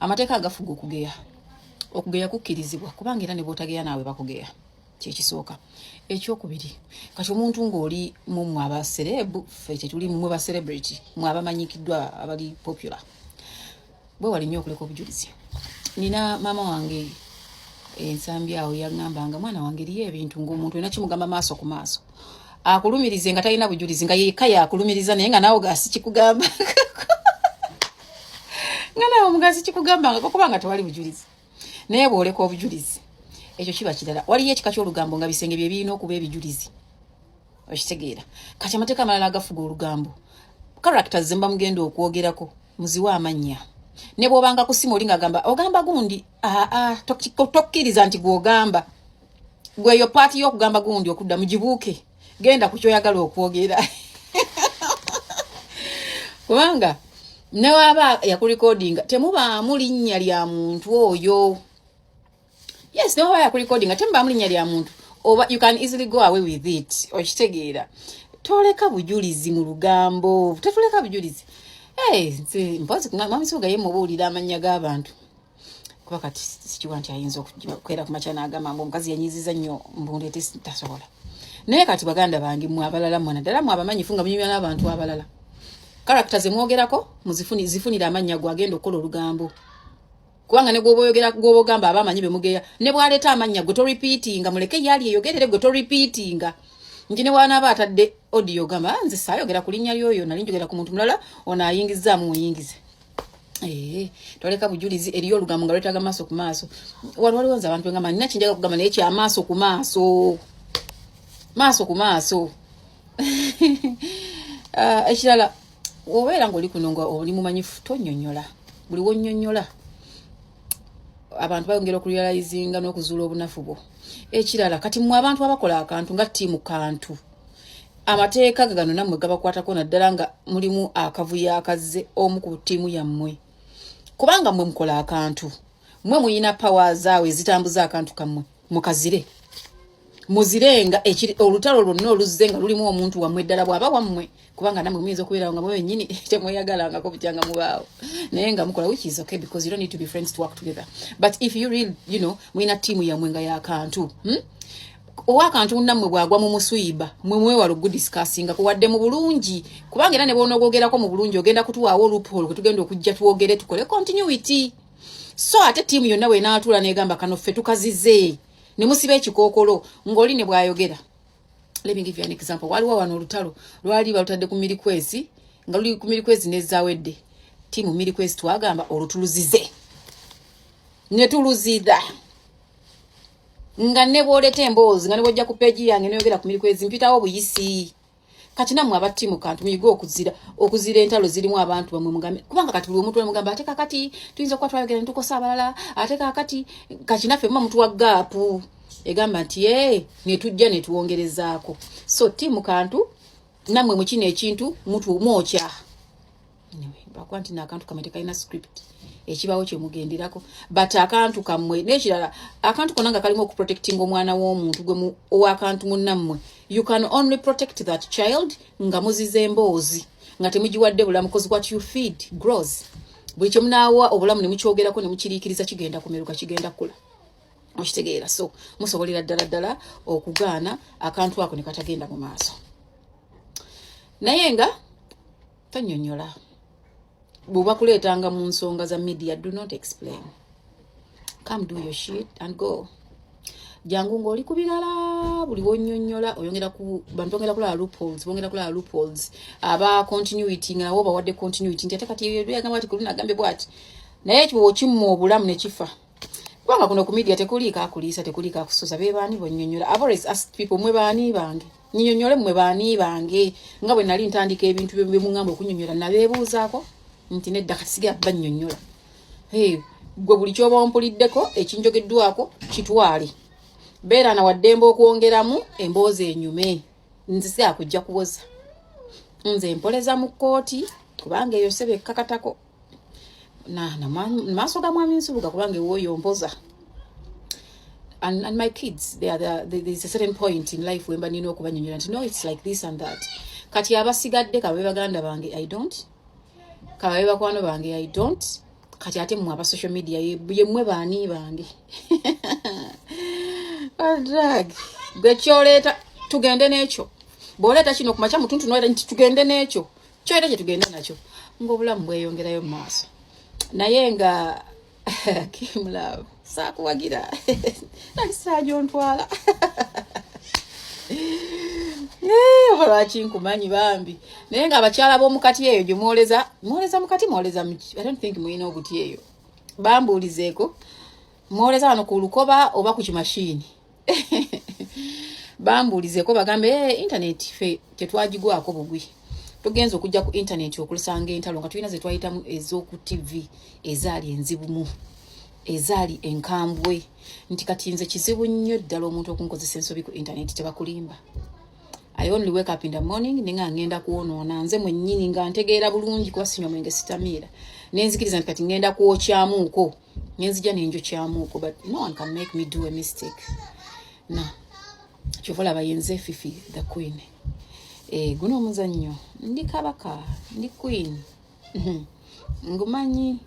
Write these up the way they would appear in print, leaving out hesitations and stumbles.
amateeka agafuga okugeya kukkirizibwa kubanga era ne bw'otageya naawe bakugeya kyekisooka. Ekyokubiri kati omuntu ng'oli mumwe abaserebu ffe tetuli mumwe ba celebrity mwe abamanyikiddwa abali popular bwe wali nnyo okuleka obujulizi. Nina maama wange ensambi awo yaŋŋambanga mwana wange eriyo ebintu ng'omuntu olina kimugamba maaso ku maaso akulumirize nga talina bujulizi nga yekka yakulumiriza naye nga naawe gasi kikugamba nga naawe omugazi kikugambanga kubanga tewali bujulizi naye bw'oleka obujulizi ekyo kiba kirala. Waliyo ekika ky'olugambo nga bisenge bye birina okuba ebijulizi okitegeera. Kati amateeka amalala agafuga olugambo characters ze mba mugenda okwogerako muziwa amannya ne bw'obanga ku simu oli ng'agamba ogamba gundi tokkiriza nti gw'ogamba gwe yo paati y'okugamba gundi okudda mugibuuke genda ku kyoyagala okwogera kubanga ne waba yakulikodinga temubaamu linnya lya muntu oyo. Yes, ne waba yakulikodinga temubaamu linnya lya muntu oba you can easily go away with it okitegeera. Toleka bujulizi mu lugambo tetuleka bujulizi. Nze mpozi mwami Suga ye mubuulira amannya g'abantu kuba kati sikiwa nti ayinza okukwera ku makya n'agamba mbu omukazi yanyiziza nnyo mbundeete tasobola. Naye kati baganda bange mmwe abalala mwana ddala mwe abamanyifu nga munyumya n'abantu abalala characters emwogerako zifunira amannya gwagenda okukola olugambo kubanga ne gw'obogamba abamanyi bemugeya ne bwaleeta amannya gwe torepeatinga muleke yali eyogerere gwe torepeatinga nti ne bwanaaba atadde audio gamba nze saayogera ku linnya lyoyo nali njogera ku muntu mulala ono ayingizaamu muyingize. Toleka bujulizi eriyo olugambo nga lwetaaga maaso ku maaso. Waliwo nze abantu bengamba nina kinjaga kugamba naye kya maaso ku maaso ku maaso. Ekirala obeera ng'oli kuno nga oli mumanyifu tonnyonnyola buli wonnyonnyola abantu bayongera okurealizinga n'okuzuula obunafu bwo. Ekirala kati mmwe abantu abakola akantu nga ttiimu kantu amateeka gano nammwe gabakwatako naddala nga mulimu akavuyo akazze omu ku ttiimu yammwe kubanga mmwe mukola akantu mmwe muyina pawa zaawe ezitambuza akantu kammwe mukazire muzirenga olutalo lwonna oluzze nga lulimu omuntu wammwe ddala bw'aba wammwe kubanga nammwe muyinza okubeera nga mwennyini temweyagalangako butyanga mubaawo naye nga mukola which is okay because you don't need to be friends to work together. But if you really muyina ttiimu yammwe nga y'akantu owakantu munnammwe bw'agwa mu muswiba mwe mwewala okudiscussinga kuwadde mu bulungi kubanga era ne bw'onogwogerako mu bulungi ogenda kutuwaawo loophole kwe tugenda okujja tuwogere tukole continuity. So ate ttiimu yonna bw'enaatuula n'egamba kano ffe tukazize ne musiba ekikookolo ng'oli ne bw'ayogera. Let me give you an example. Waliwo wano olutalo lwali balutadde ku Mirikwezi nga luli ku Mirikwezi n'ezaawedde ttiimu Mirikwezi twagamba olutuluzize ne tuluzida nga ne bw'oleta emboozi nga ne bw'ojja ku peegi yange n'oyogera ku Mirikwezi mpitawo obuyisi. Kati nammwe abattiimu kantu muyiga okuzira entalo zirimu abantu bamwe mugambe kubanga kati buli omuntu mugamba ate kakati tuyinza okuba twayogera ne tukosa abalala ate kakati kati naffe muma mutu wa gaapu egamba nti ne tujja ne tuwongerezaako. So ttiimu kantu nammwe mu kino ekintu mutu mwokya bakwa nti n'akantu kamwe tekalina script ekibawo kye mugenderako but akantu kammwe n'ekirala akantu konna nga kalimu okuprotectinga omwana w'omuntu gwe ow'akantu munnammwe you can only protect that child nga muzize emboozi nga temugiwadde bulamu because what you feed grows. Buli kye munaawa obulamu ne mukyogerako ne mukiriikiriza kigenda kumeruka kigenda kula okitegeera. So musobolera ddala okugaana akantu ako ne katagenda mu maaso naye nga tonnyonnyola bw'oba kuleetanga mu nsonga za media. Do not explain. Come do your shit and go. Jangu ng'oli ku birala buli wonnyonnyola oyongera ku bantu bongera kulala loopholes aba continuity nga nawo bawadde continuity nti ate kati yagamba ati kulina agambe bw'ati naye kibo kimmu obulamu ne kifa kubanga kuno ku media tekuliika akuliisa tekuliika akusoza be baani bonnyonnyola. I've always asked people mwe baani bange nnyonnyole mwe baani bange nga bwe nali ntandika ebintu bye muŋŋamba okunnyonnyola nabeebuuzaako nti nedda kasiga bannyonnyola. Gwe buli kyoba ompuliddeko ekinjogeddwako kitwale beera na waddembe okwongeramu emboozi enyume nze siakujja kuwoza nze mpoleza mu kkooti kubanga eyo sebe ekkakatako maaso ga mwami Nsuluga kubanga ewooyo mpoza. And my kids there's a certain point in life wemba nina okubanyonnyola nti no it's like this and that. Kati abasigadde kabe baganda bange I don't kabe bakwano bange I don't kati ate mmwe aba social media ye mmwe baani bange drag gwekyoleta tugende n'ekyo bw'oleeta kino kumacha mutuntu noera nti tugende n'ekyo kyoera kye tugende nakyo ng'obulamu bweyongerayo mu maaso naye nga Kim Love saakuwagira nalisaajo ntwala lwaki nkumanyi bambi naye nga abakyala b'omukati eyo gye mwoleza mukati mwoleza I don't think muyina obuti eyo bambuulizeeko mwoleza wano ku lukoba oba ku kimashini bambuulizeeko bagambe internet fe tetwagigwako bugwi tugenza okujja ku internet okulusanga entalo nga tulina ze twayitamu ez'oku TV ezaali enzibumu ezaali enkambwe nti kati nze kizibu nnyo ddala omuntu okunkozesa ensobi ku internet tebakulimba. I only wake up in the morning ninga ngenda kuonoona nze mwennyini nga ntegeera bulungi kuba sinywa mwenge sitamiira nenzikiriza nti kati ngenda kuokyamuuko nenzija nenjokyamuuko but no one can make me do a mistake. No. Chovola bayenze Fifi the queen. Guno omuzannyo ndi kabaka ndi queen. Ngumanyi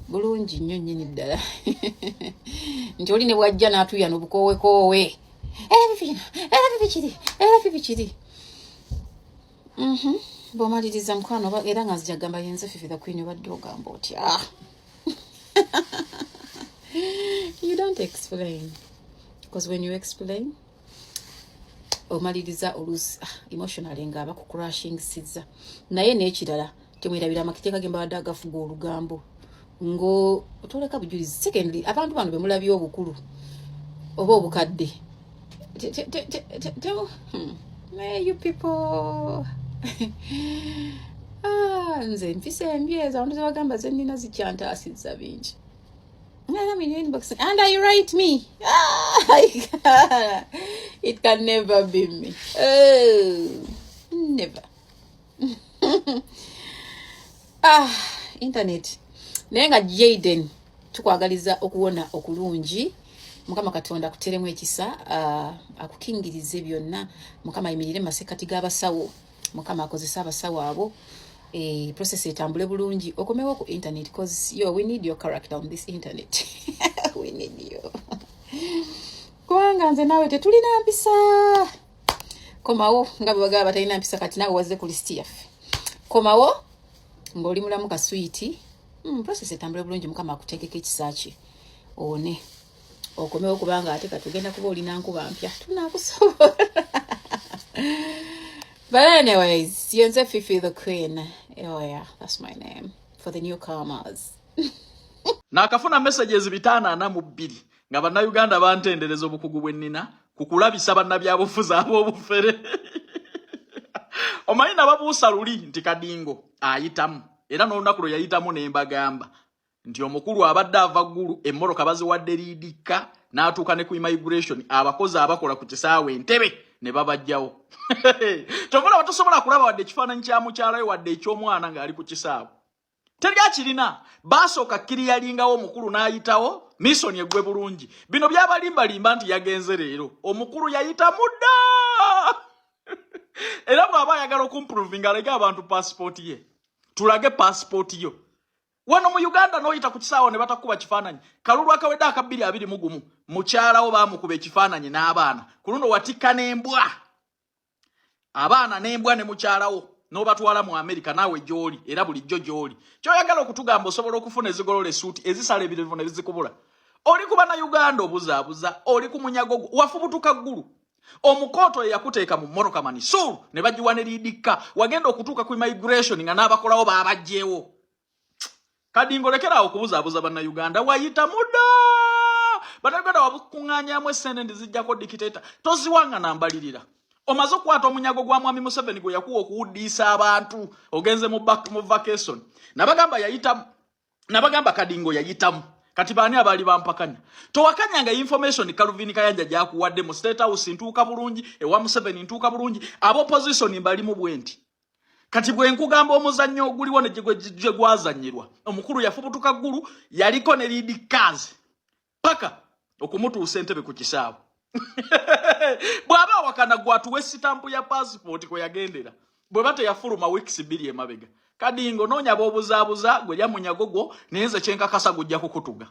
bulungi nnyo nnyini ddala. Nti oli ne bwajja n'atuya n'obukoowe Fifi kiri. Bw'omaliriza mukwano era nga nzija gamba yenze Fifi the queen obadde ogamba otya. You don't explain. Because when you explain, omaliriza olusi emotionally nga abakucrashing sizza. Naye n'ekirala temwerabira amakiteeka gemba badde agafuga olugambo. Ngo otoleka bujulizi. Secondly, abantu bano bemulabye obukulu oba obukadde. You people. Nze mpise embyeza abantu zebagamba ze nnina zikyantaasizza bingi. And you write me. It can never be me. Oh, never. Internet. Nenga Jaden tukwagaliza okuwona okulungi. Mukama Katonda kuteremu ekisa akukingirize byonna. Mukama yimirire masekati g'abasawo. Mukama akozesa abasawo abo. Process etambule bulungi okomewo ku internet because we need your character on this internet. We need you. Kubanga nze nawe tetulina mpisa. Komawo nga bwe batalina mpisa kati nawe wazze ku list yaffe. Komawo ng'oli mulamu ka sweet. Process etambule bulungi mukama akutegeka ekisaki. One. Okomewo kubanga ate katugenda kuba olina nkuba mpya. Tunakusobola. But anyways, Yenze Fifi the queen. Oh yeah, that's my name for the newcomers. Nakafuna messages bitana na mubiri. Nga bannayuganda bantendereza obukugu bwennina kukulabisa bannabyabufuzi ab'obufere. Omanyi nababuusa luli nti Kadingo ayitamu era n'olunaku lwe yayitamu ne mbagamba nti omukulu abadde ava ggulu emmoroka baziwadde liidikka n'atuuka ne ku immigration abakozi abakola ku kisaawe Entebbe ne babajjawo. Tomola batosobola kulaba wadde ekifaananyi kya mukyala we wadde eky'omwana ng'ali ku kisaawe. Teri akirina basooka kkiriyalingawo omukulu n'ayitawo mission eggwe bulungi. Bino byabalimbalimba nti yagenze leero omukulu yayita mudda. Era bw'aba ayagala okumprovinga alege abantu passport ye. Tulage passport yo. Wano mu Uganda noyita ku kisaawe ne batakuba kifaananyi. Kalulu akawedde aka 221 mukyalawo baamukuba ekifaananyi n'abaana. Ku luno watikka n'embwa. Abaana n'embwa ne mukyalawo n'obatwala mu America naawe gy'oli era bulijjo gy'oli. Ky'oyagala okutugamba osobola okufuna ezigolole suuti ezisala ebirevu ne bizikubula. Oli kuba na Uganda obuzaabuza, oli ku munyago wafubutuka ggulu. Omukooto yakuteeka mu mmoroka Manisuru ne bagiwa ne liidikka. Wagenda okutuuka ku immigration nga n'abakolawo baabajjeewo. Kadingo lekerawo okubuzaabuza bannayuganda wayita mudda. Bannayuganda wabukuŋŋaanyaamu essente ndizijjako dikiteta toziwanga nambalirira. Omaze okukwata omunyago gwa mwami Museveni gwe yakuwa okuwuddiisa abantu ogenze mu vacation. Nabagamba Kadingo yayitamu. Kati baani abaali bampakanya. Towakanyanga information Calvin Kayanja gyakuwadde mu State House ntuuka bulungi, ewa Museveni ntuuka bulungi, abo opposition mbali mu bwenti. Kati bwe nkugamba omuzannyo oguliwo ne gye gwazannyirwa. Omukulu yafubutuka ggulu yaliko ne liidikazi. Paka okumutuusa Entebbe ku kisaawe. Bw'aba wakana gwatuwe sitampu ya passport kwe yagendera. bwe bate yafuluma weeks 2 emabega kadingo nonya bobuzaabuza gwe lya munyago gwo neze kyenkakasa gujja kukutuga